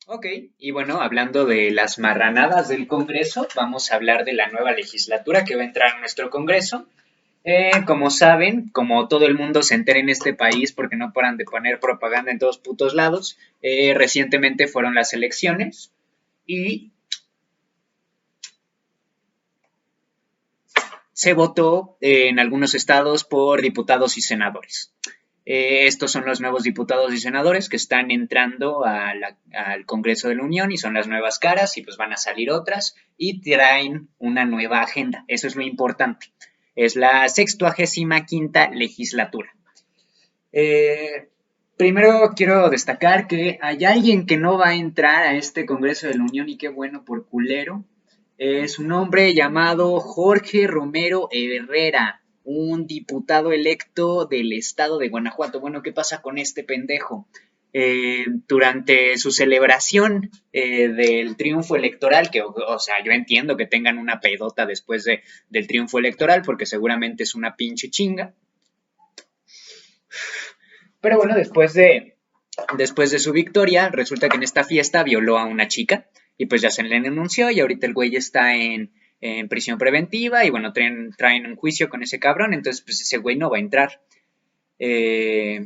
Ok, y bueno, hablando de las marranadas del Congreso, vamos a hablar de la nueva legislatura que va a entrar a nuestro Congreso. Como saben, como todo el mundo se entera en este país porque no paran de poner propaganda en todos putos lados, recientemente fueron las elecciones y se votó en algunos estados por diputados y senadores. Estos son los nuevos diputados y senadores que están entrando al Congreso de la Unión y son las nuevas caras y pues van a salir otras y traen una nueva agenda. Eso es lo importante. Es la 65ª legislatura. Eh, Primero quiero destacar que hay alguien que no va a entrar a este Congreso de la Unión y qué bueno por culero. Es un hombre llamado Jorge Romero Herrera, un diputado electo del estado de Guanajuato. Bueno, ¿qué pasa con este pendejo? Durante su celebración del triunfo electoral, que, o sea, yo entiendo que tengan una pedota después del triunfo electoral, porque seguramente es una pinche chinga, pero bueno, después de su victoria, resulta que en esta fiesta violó a una chica y pues ya se le denunció y ahorita el güey está en prisión preventiva y bueno, traen un juicio con ese cabrón, entonces pues ese güey no va a entrar. Eh,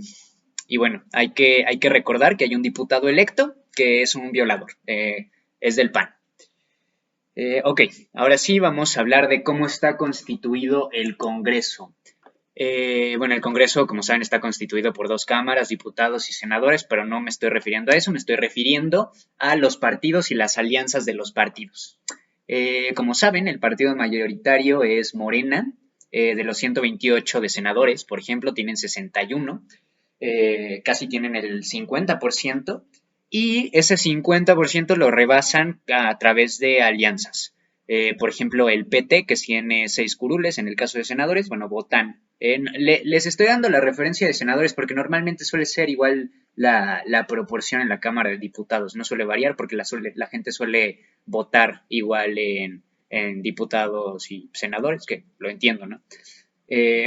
y bueno, hay que recordar que hay un diputado electo que es un violador, es del PAN. Ok, ahora sí vamos a hablar de cómo está constituido el Congreso. Bueno, el Congreso, como saben, está constituido por dos cámaras, diputados y senadores, pero no me estoy refiriendo a eso, me estoy refiriendo a los partidos y las alianzas de los partidos. Como saben, el partido mayoritario es Morena, de los 128 de senadores, por ejemplo, tienen 61, casi tienen el 50%, y ese 50% lo rebasan a través de alianzas. Por ejemplo, el PT, que tiene 6 curules en el caso de senadores, bueno, votan. Les estoy dando la referencia de senadores porque normalmente suele ser igual la proporción en la Cámara de Diputados, no suele variar porque la gente suele votar igual en diputados y senadores, que lo entiendo, ¿no?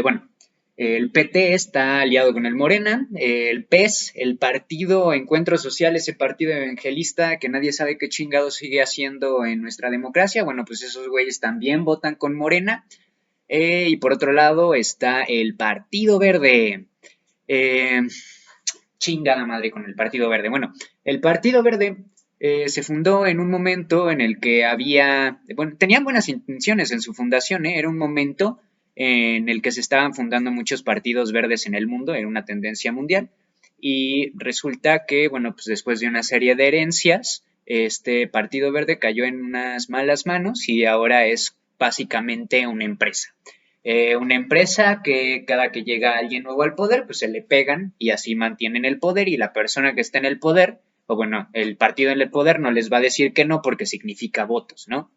Bueno, el PT está aliado con el Morena, el PES, el Partido Encuentro Social, ese partido evangelista que nadie sabe qué chingado sigue haciendo en nuestra democracia, bueno, pues esos güeyes también votan con Morena. Y por otro lado está el Partido Verde. Eh, Chingada madre con el Partido Verde. Bueno, el Partido Verde se fundó en un momento en el que bueno, tenían buenas intenciones en su fundación, ¿eh? Era un momento en el que se estaban fundando muchos partidos verdes en el mundo, era una tendencia mundial, y resulta que, bueno, pues después de una serie de herencias, este Partido Verde cayó en unas malas manos y ahora es básicamente una empresa que cada que llega alguien nuevo al poder, pues se le pegan y así mantienen el poder y la persona que está en el poder, o bueno, el partido en el poder no les va a decir que no porque significa votos, ¿no?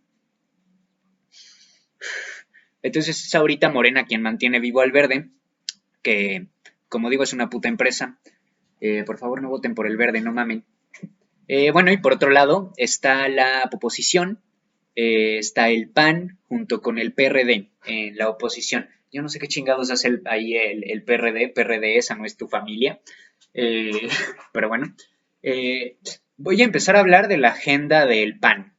Entonces es ahorita Morena quien mantiene vivo al verde, que como digo es una puta empresa. Por favor no voten por el verde, no mamen. Bueno, y por otro lado está la oposición, está el PAN junto con el PRD en la oposición. Yo no sé qué chingados hace ahí el PRD, PRD, esa no es tu familia. Eh, pero bueno, eh, voy a empezar a hablar de la agenda del PAN.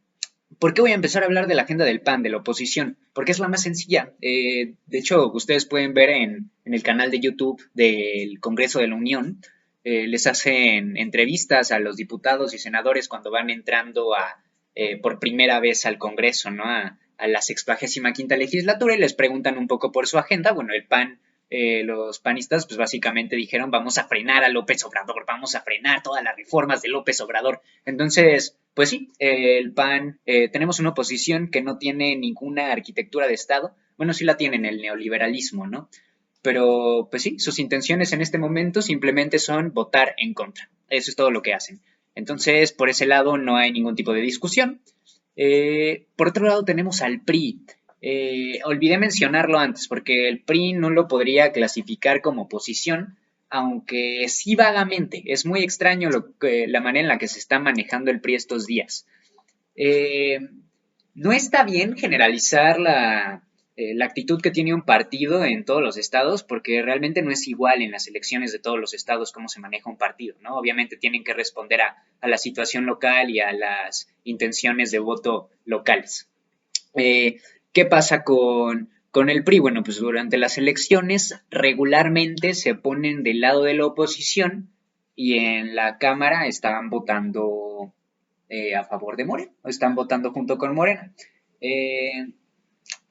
¿Por qué voy a empezar a hablar de la agenda del PAN, de la oposición? Porque es la más sencilla. De hecho, ustedes pueden ver en el canal de YouTube del Congreso de la Unión, les hacen entrevistas a los diputados y senadores cuando van entrando por primera vez al Congreso, ¿no? A la 65ª legislatura y les preguntan un poco por su agenda. Bueno, el PAN, los panistas, pues básicamente dijeron, vamos a frenar a López Obrador, vamos a frenar todas las reformas de López Obrador. Entonces, pues sí, el PAN, tenemos una oposición que no tiene ninguna arquitectura de Estado. Bueno, sí la tienen el neoliberalismo, ¿no? Pero, pues sí, sus intenciones en este momento simplemente son votar en contra. Eso es todo lo que hacen. Entonces, por ese lado no hay ningún tipo de discusión. Por otro lado tenemos al PRI. Olvidé mencionarlo antes porque el PRI no lo podría clasificar como oposición, aunque sí vagamente. Es muy extraño la manera en la que se está manejando el PRI estos días. Eh, no está bien generalizar la actitud que tiene un partido en todos los estados, porque realmente no es igual en las elecciones de todos los estados cómo se maneja un partido, ¿no? Obviamente tienen que responder a la situación local y a las intenciones de voto locales. ¿Qué pasa con el PRI? Bueno, pues durante las elecciones regularmente se ponen del lado de la oposición y en la Cámara están votando a favor de Morena, o están votando junto con Morena. Eh,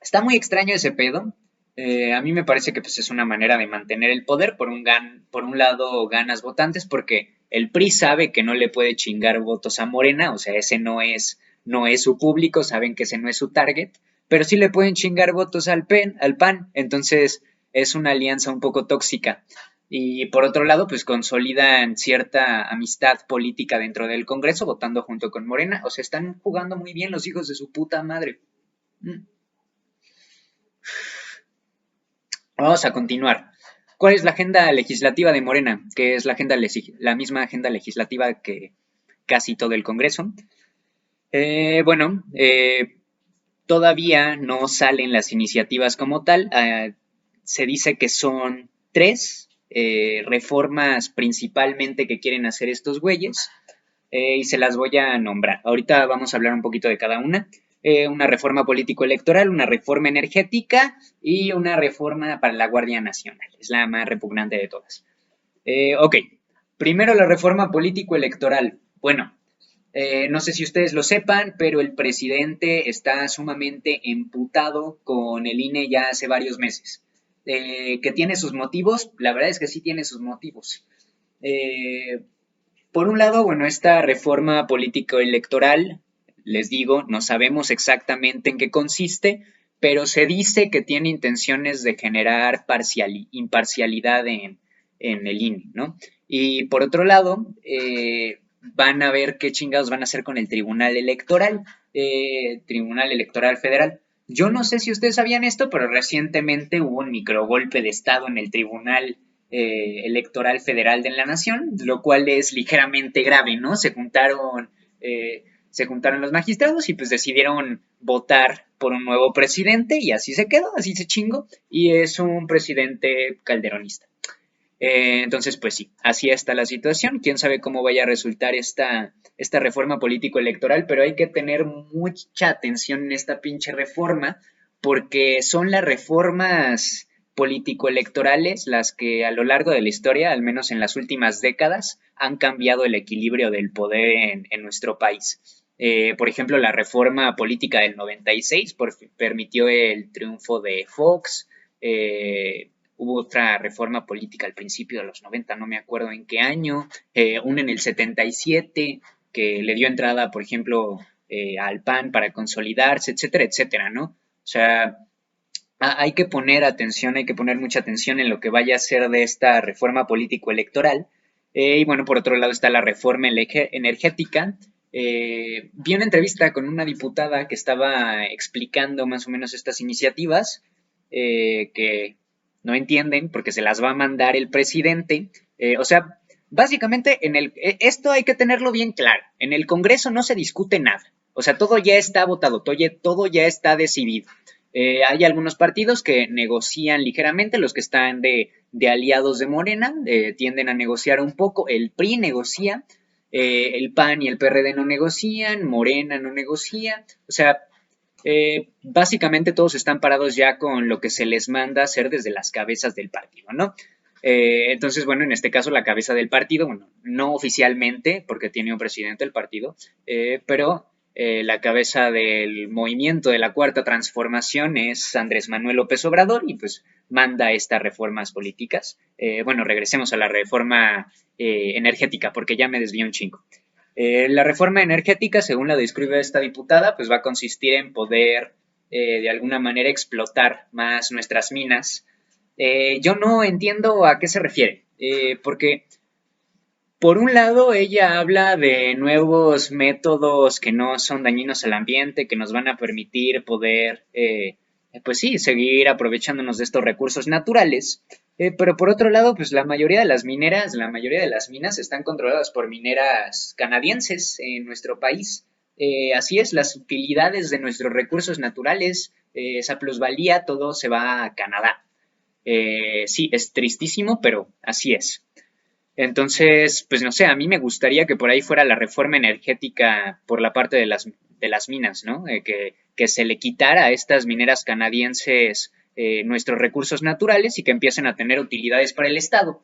Está muy extraño ese pedo. A mí me parece que pues, es una manera de mantener el poder. Por un lado, ganas votantes porque el PRI sabe que no le puede chingar votos a Morena, o sea, ese no es su público, saben que ese no es su target, pero sí le pueden chingar votos al PAN, entonces es una alianza un poco tóxica. Y por otro lado, pues consolidan cierta amistad política dentro del Congreso, votando junto con Morena. O sea, están jugando muy bien los hijos de su puta madre. Mm. Vamos a continuar. ¿Cuál es la agenda legislativa de Morena? Que es la misma agenda legislativa que casi todo el Congreso. Bueno, todavía no salen las iniciativas como tal. Se dice que son tres reformas principalmente que quieren hacer estos güeyes y se las voy a nombrar. Ahorita vamos a hablar un poquito de cada una. Una reforma político-electoral, una reforma energética y una reforma para la Guardia Nacional. Es la más repugnante de todas. Ok, primero la reforma político-electoral. Bueno, no sé si ustedes lo sepan, pero el presidente está sumamente emputado con el INE ya hace varios meses. ¿Que tiene sus motivos? La verdad es que sí tiene sus motivos. Eh, por un lado, bueno, esta reforma político-electoral, les digo, no sabemos exactamente en qué consiste, pero se dice que tiene intenciones de generar imparcialidad en el INE, ¿no? Y por otro lado, van a ver qué chingados van a hacer con el Tribunal Electoral Federal. Yo no sé si ustedes sabían esto, pero recientemente hubo un microgolpe de Estado en el Tribunal Electoral Federal de la Nación, lo cual es ligeramente grave, ¿no? Se juntaron los magistrados y pues decidieron votar por un nuevo presidente y así se quedó, así se chingó, y es un presidente calderonista. Entonces, pues sí, así está la situación. Quién sabe cómo vaya a resultar esta reforma político-electoral, pero hay que tener mucha atención en esta pinche reforma, porque son las reformas político-electorales las que a lo largo de la historia, al menos en las últimas décadas, han cambiado el equilibrio del poder en nuestro país. Por ejemplo, la reforma política del 96 permitió el triunfo de Fox. Hubo otra reforma política al principio de los 90, no me acuerdo en qué año, una en el 77 que le dio entrada, por ejemplo, al PAN para consolidarse, etcétera, etcétera, ¿no? O sea, hay que poner atención, hay que poner mucha atención en lo que vaya a ser de esta reforma político-electoral. Y bueno, por otro lado está la reforma energética. Vi una entrevista con una diputada que estaba explicando más o menos estas iniciativas, que no entienden porque se las va a mandar el presidente. O sea, básicamente esto hay que tenerlo bien claro. En el Congreso no se discute nada. O sea, todo ya está votado, todo ya está decidido. Hay algunos partidos que negocian ligeramente, los que están de aliados de Morena tienden a negociar un poco, el PRI negocia, el PAN y el PRD no negocian, Morena no negocia, o sea, básicamente todos están parados ya con lo que se les manda hacer desde las cabezas del partido, ¿no? Entonces, bueno, en este caso la cabeza del partido, bueno, no oficialmente, porque tiene un presidente el partido, pero la cabeza del movimiento de la Cuarta Transformación es Andrés Manuel López Obrador y pues manda estas reformas políticas. Bueno, regresemos a la reforma energética porque ya me desvié un chingo. La reforma energética, según la describe esta diputada, pues va a consistir en poder de alguna manera explotar más nuestras minas. Yo no entiendo a qué se refiere, porque por un lado, ella habla de nuevos métodos que no son dañinos al ambiente, que nos van a permitir poder, pues sí, seguir aprovechándonos de estos recursos naturales. Pero por otro lado, pues la mayoría de las minas están controladas por mineras canadienses en nuestro país. Así es, las utilidades de nuestros recursos naturales esa plusvalía, todo se va a Canadá. Sí, es tristísimo, pero así es. Entonces, pues no sé, a mí me gustaría que por ahí fuera la reforma energética por la parte de las minas, ¿no? Que se le quitara a estas mineras canadienses nuestros recursos naturales y que empiecen a tener utilidades para el Estado.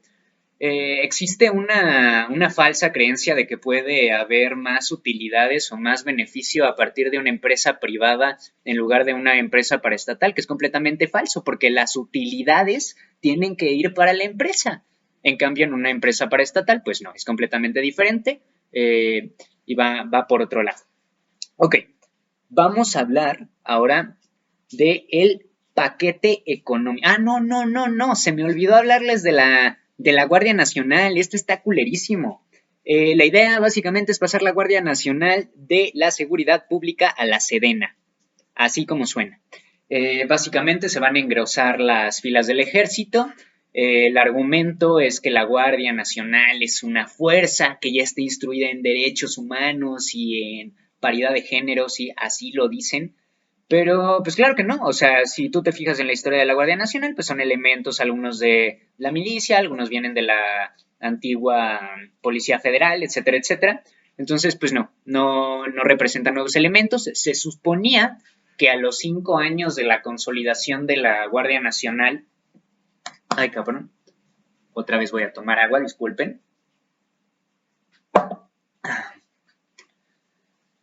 Existe una falsa creencia de que puede haber más utilidades o más beneficio a partir de una empresa privada en lugar de una empresa paraestatal, que es completamente falso, porque las utilidades tienen que ir para la empresa. En cambio, en una empresa paraestatal, pues no, es completamente diferente y va por otro lado. Ok, vamos a hablar ahora del paquete económico. Ah, no, se me olvidó hablarles de la Guardia Nacional. Esto está culerísimo. La idea básicamente es pasar la Guardia Nacional de la Seguridad Pública a la Sedena, así como suena. Básicamente se van a engrosar las filas del ejército. El argumento es que la Guardia Nacional es una fuerza que ya está instruida en derechos humanos y en paridad de géneros, y así lo dicen. Pero, pues claro que no. O sea, si tú te fijas en la historia de la Guardia Nacional, pues son elementos, algunos de la milicia, algunos vienen de la antigua Policía Federal, etcétera, etcétera. Entonces, pues no representan nuevos elementos. Se suponía que a los 5 años de la consolidación de la Guardia Nacional, ay cabrón, otra vez voy a tomar agua, disculpen.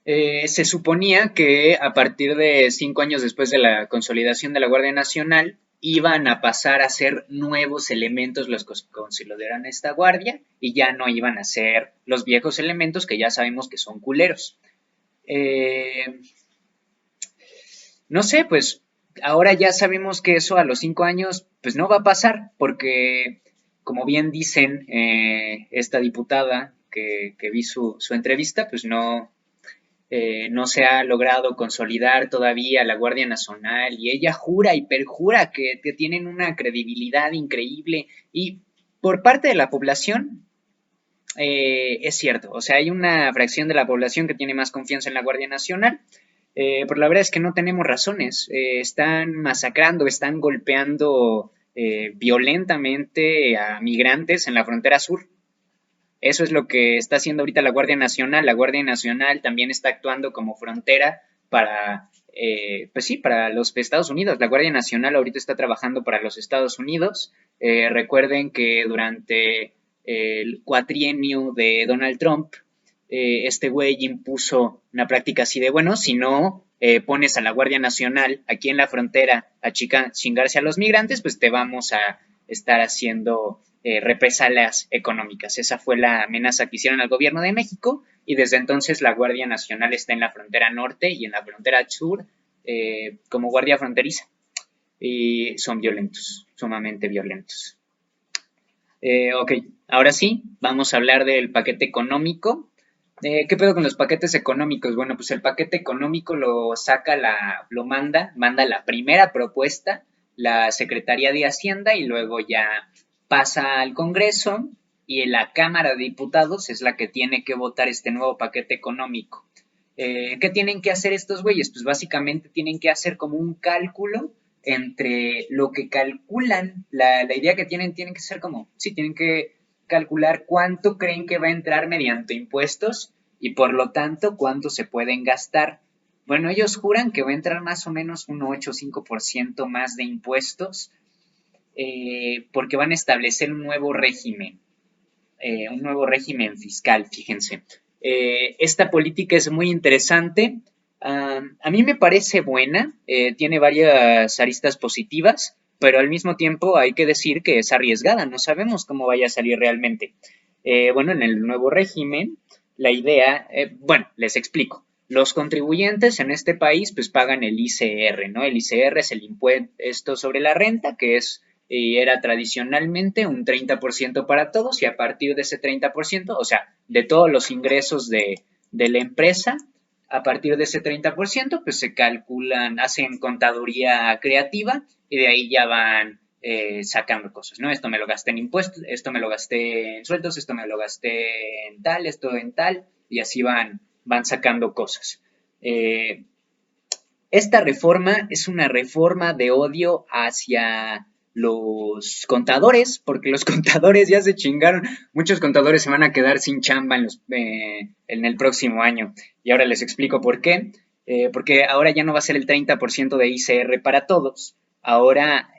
Se suponía que a partir de 5 años después de la consolidación de la Guardia Nacional iban a pasar a ser nuevos elementos los que consideran esta guardia y ya no iban a ser los viejos elementos que ya sabemos que son culeros. No sé, pues ahora ya sabemos que eso a los 5 años pues no va a pasar porque como bien dicen esta diputada que vi su entrevista, pues no se ha logrado consolidar todavía la Guardia Nacional y ella jura y perjura que tienen una credibilidad increíble y por parte de la población es cierto, o sea, hay una fracción de la población que tiene más confianza en la Guardia Nacional, pero la verdad es que no tenemos razones, están masacrando, están golpeando violentamente a migrantes en la frontera sur. Eso es lo que está haciendo ahorita la Guardia Nacional. La Guardia Nacional también está actuando como frontera para, pues sí, para los Estados Unidos. La Guardia Nacional ahorita está trabajando para los Estados Unidos. Recuerden que durante el cuatrienio de Donald Trump, este güey impuso una práctica así de, bueno, si no pones a la Guardia Nacional aquí en la frontera a chingarse a los migrantes, pues te vamos a estar haciendo represalias económicas. Esa fue la amenaza que hicieron al gobierno de México y desde entonces la Guardia Nacional está en la frontera norte y en la frontera sur como guardia fronteriza y son violentos, sumamente violentos. Ok, ahora sí, vamos a hablar del paquete económico. ¿Qué pedo con los paquetes económicos? Bueno, pues el paquete económico lo manda la primera propuesta, la Secretaría de Hacienda y luego ya pasa al Congreso y en la Cámara de Diputados es la que tiene que votar este nuevo paquete económico. ¿Qué tienen que hacer estos güeyes? Pues básicamente tienen que hacer como un cálculo entre lo que calculan, la idea que tienen que ser como, sí, tienen que calcular cuánto creen que va a entrar mediante impuestos y por lo tanto cuánto se pueden gastar. Bueno, ellos juran que va a entrar más o menos un 8 o 5% más de impuestos porque van a establecer un nuevo régimen fiscal, fíjense. Esta política es muy interesante. A mí me parece buena, tiene varias aristas positivas, pero al mismo tiempo hay que decir que es arriesgada, no sabemos cómo vaya a salir realmente. Bueno, en el nuevo régimen, la idea, bueno, les explico. Los contribuyentes en este país pues pagan el ICR, ¿no? El ICR es el impuesto sobre la renta, que es y era tradicionalmente un 30% para todos y a partir de ese 30%, o sea, de todos los ingresos de la empresa, a partir de ese 30%, pues se calculan, hacen contaduría creativa y de ahí ya van sacando cosas, ¿no? Esto me lo gasté en impuestos, esto me lo gasté en sueldos, esto me lo gasté en tal, esto en tal, y así van sacando cosas. esta reforma es una reforma de odio hacia los contadores, porque los contadores ya se chingaron. Muchos contadores se van a quedar sin chamba en el próximo año. Y ahora les explico por qué. Porque ahora ya no va a ser el 30% de ICR para todos. Ahora,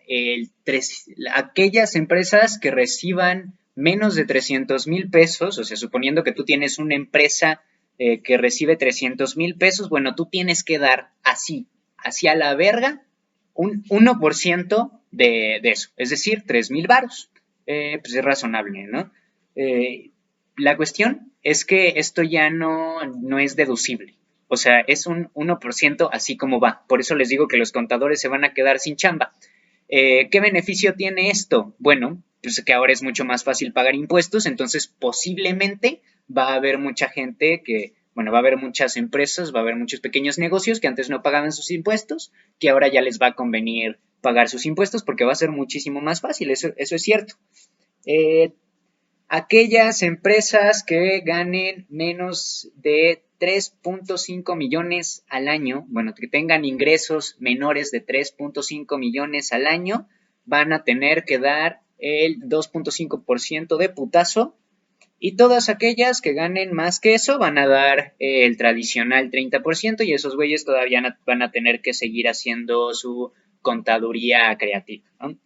aquellas empresas que reciban menos de 300,000 pesos, o sea, suponiendo que tú tienes una empresa que recibe 300,000 pesos, bueno, tú tienes que dar así a la verga, un 1% de eso, es decir, 3,000 varos. Pues es razonable, ¿no? La cuestión es que esto ya no es deducible. O sea, es un 1% así como va. Por eso les digo que los contadores se van a quedar sin chamba. ¿Qué beneficio tiene esto? Bueno, pues que ahora es mucho más fácil pagar impuestos, entonces posiblemente va a haber mucha gente bueno, va a haber muchas empresas, va a haber muchos pequeños negocios que antes no pagaban sus impuestos, que ahora ya les va a convenir pagar sus impuestos porque va a ser muchísimo más fácil, eso es cierto. Eh, Aquellas empresas que ganen menos de 3.5 millones al año, bueno, que tengan ingresos menores de 3.5 millones al año, van a tener que dar el 2.5% de putazo, y todas aquellas que ganen más que eso van a dar el tradicional 30%, y esos güeyes todavía van a tener que seguir haciendo su contaduría creativa, ¿no?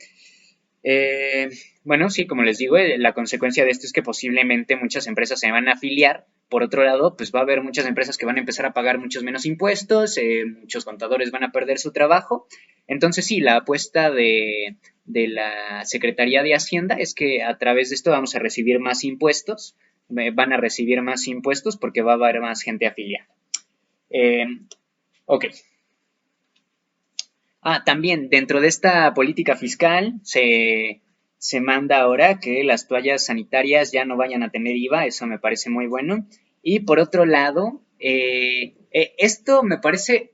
Eh, bueno, sí, como les digo, la consecuencia de esto es que posiblemente muchas empresas se van a afiliar. Por otro lado, pues va a haber muchas empresas que van a empezar a pagar muchos menos impuestos, muchos contadores van a perder su trabajo. Entonces, sí, la apuesta de la Secretaría de Hacienda es que a través de esto vamos a recibir más impuestos, van a recibir más impuestos porque va a haber más gente afiliada. Eh, ok. También dentro de esta política fiscal se manda ahora que las toallas sanitarias ya no vayan a tener IVA, eso me parece muy bueno. Y por otro lado, esto me parece,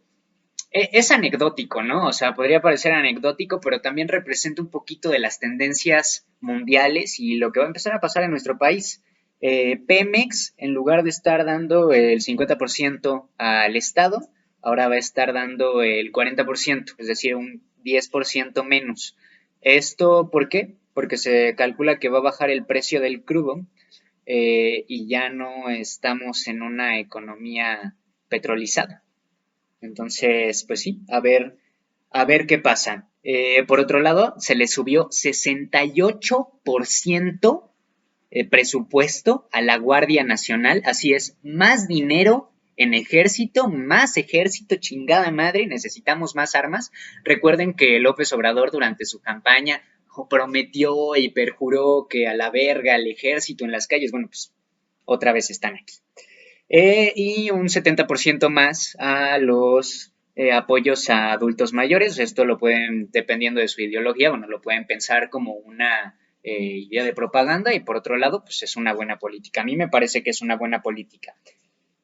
es anecdótico, ¿no? O sea, podría parecer anecdótico, pero también representa un poquito de las tendencias mundiales y lo que va a empezar a pasar en nuestro país. Pemex, en lugar de estar dando el 50% al Estado, ahora va a estar dando el 40%, es decir, un 10% menos. ¿Esto por qué? Porque se calcula que va a bajar el precio del crudo y ya no estamos en una economía petrolizada. Entonces, pues sí, a ver qué pasa. Por otro lado, se le subió 68% presupuesto a la Guardia Nacional, así es, más dinero en ejército, más ejército, chingada madre, necesitamos más armas. Recuerden que López Obrador durante su campaña prometió y perjuró que a la verga el ejército en las calles, bueno, pues otra vez están aquí. Y un 70% más a los apoyos a adultos mayores. Esto lo pueden, dependiendo de su ideología, bueno, lo pueden pensar como una idea de propaganda y por otro lado, pues es una buena política. A mí me parece que es una buena política.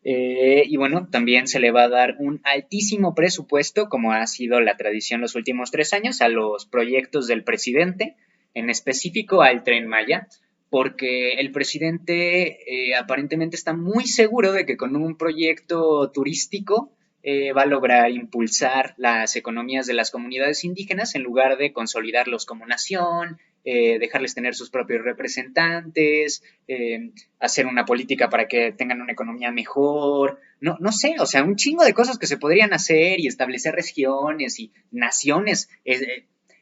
Y bueno, también se le va a dar un altísimo presupuesto, como ha sido la tradición los últimos 3 años, a los proyectos del presidente, en específico al Tren Maya, porque el presidente aparentemente está muy seguro de que con un proyecto turístico va a lograr impulsar las economías de las comunidades indígenas en lugar de consolidarlos como nación, dejarles tener sus propios representantes, hacer una política para que tengan una economía mejor, no sé, o sea, un chingo de cosas que se podrían hacer y establecer regiones y naciones,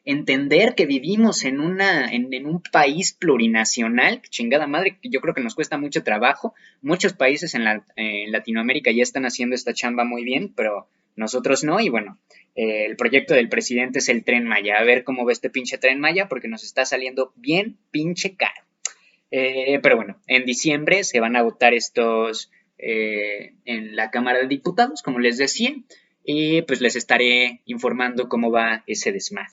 entender que vivimos en un país plurinacional, chingada madre, que yo creo que nos cuesta mucho trabajo. Muchos países en Latinoamérica ya están haciendo esta chamba muy bien, pero nosotros no, y bueno, el proyecto del presidente es el Tren Maya. A ver cómo va este pinche Tren Maya, porque nos está saliendo bien pinche caro. Pero bueno, en diciembre se van a votar estos en la Cámara de Diputados, como les decía, y pues les estaré informando cómo va ese desmadre.